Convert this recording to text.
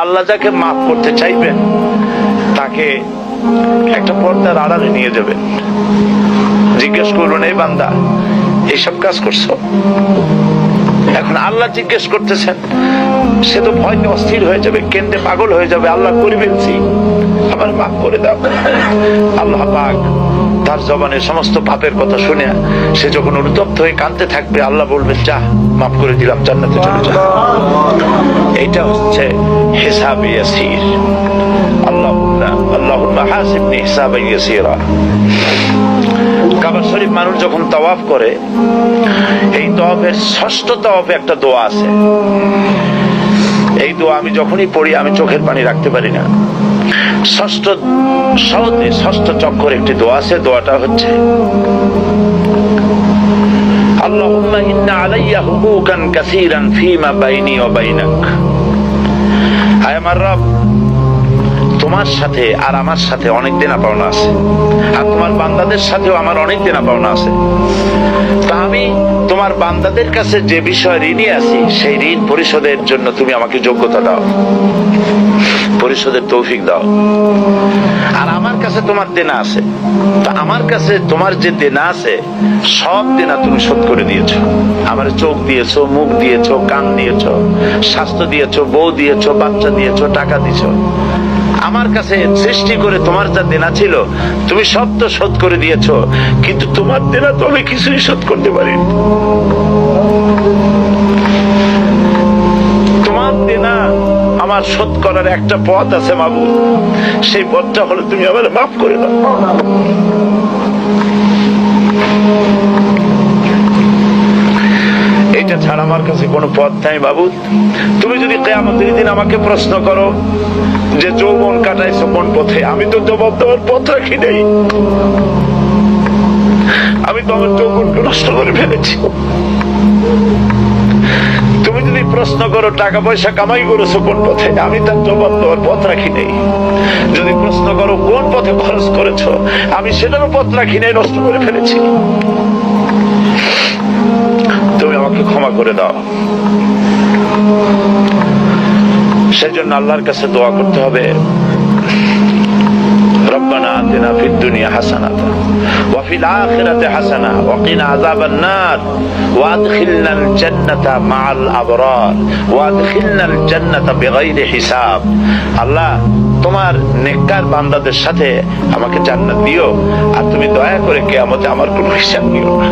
আল্লাহ যাকে মাফ করতে চাইবেন তাকে একটা পর্দার আড়ালে নিয়ে যাবেন, জিজ্ঞেস করবেন, এই বান্দা এইসব কাজ করছো? এখন আল্লাহ জিজ্ঞেস করতেছেন, সে তো ভয়তে অস্থির হয়ে যাবে, কেন্দ্রে পাগল হয়ে যাবে, আল্লাহ করে ফেলছি, আমার মাফ করে দাও। আল্লাহ পাক তার জবানে সমস্ত পাপের কথা শুনে সে যখন অনুতপ্ত হয়ে কাঁদতে থাকবে, আল্লাহ বলবেন, যা মাফ করে দিলাম, জান্নাতে চলে যা। এইটা হচ্ছে হিসাবে ইয়াসির। আল্লাহুম্মা হাসিবনি হিসাবান ইয়াসিরা। কাবা শরীফ মানুষ যখন তাওয়াফ করে, এই তাওয়াফের ষষ্ঠ তাওয়াফে একটা দোয়া আছে। এই দোয়া আমি যখনই পড়ি আমি চোখের পানি রাখতে পারি না। ষষ্ঠ চক্কর একটি দোয়া আছে, দোয়াটা হচ্ছে, আল্লাহুম্মা ইন্না আলাইয়া হুকুকান কাসীরান ফীমা বাইনি ওয়া বাইনাক। হায় আমার রব, তোমার সাথে আর আমার সাথে অনেক দেনা পাওনা আছে, আর তোমার বান্দাদের সাথেও আমার অনেক দেনা পাওনা আছে। তা আমি তোমার বান্দাদের কাছে যে বিষয় ঋণী আছি, সেই ঋণ পরিশোধের জন্য তুমি আমাকে যোগ্যতা দাও, পরিশোধের তৌফিক দাও। আর আমার কাছে তোমার দেনা আছে, তা আমার কাছে তোমার যে দেনা আছে সব দেনা তুমি শোধ করে দিয়েছো। আমার চোখ দিয়েছো, মুখ দিয়েছো, কান দিয়েছো, স্বাস্থ্য দিয়েছো, বউ দিয়েছো, বাচ্চা দিয়েছো, টাকা দিয়েছো। আমার কাছে সৃষ্টি করে তোমার যা দেনা ছিল তুমি সব তো শোধ করে দিয়েছো, কিন্তু তোমার দেনা তো আমি কিছুই শোধ করতে পারিনি। তোমার দেনা আমার শোধ করার একটা পথ আছে মাবুদ, সেই পথটা হলো তুমি আমার মাফ করে দাও। এটা ছাড়া আমার কাছে কোনো পথ নাই মাবুদ। তুমি যদি কিয়ামতের দিন আমাকে প্রশ্ন করো যে যৌবন কাটাইছো কোন পথে, আমি তো জবাব দেওয়ার পথ রাখি নাই। আমি তো আমার যৌবনকে নষ্ট করে ফেলেছি। তুমি যদি প্রশ্ন করো টাকা পয়সা কামাই করেছো কোন পথে, আমি তার জবাব দেওয়ার পথ রাখি নাই। যদি প্রশ্ন করো কোন পথে খরচ করেছো, আমি সেটারও পথ রাখি নাই, নষ্ট করে ফেলেছি। তুমি আমাকে ক্ষমা করে দাও। সেজন্য আল্লাহর কাছে দোয়া করতে হবে, রব্বানা আতিনা ফিদ দুনিয়া হাসানাতান ওয়া ফিল আখিরাতি হাসানা ওয়া কিনা আযাবান নার ওয়া আদখিলনাল জান্নাতা মাআল আবরার ওয়া আদখিলনাল জান্নাতা বিগাইরি হিসাব। আল্লাহ, তোমার নেককার বান্দাদের সাথে আমাকে জান্নাত দিও, আর তুমি দয়া করে কিয়ামতে আমার কোনো হিসাব নিও না।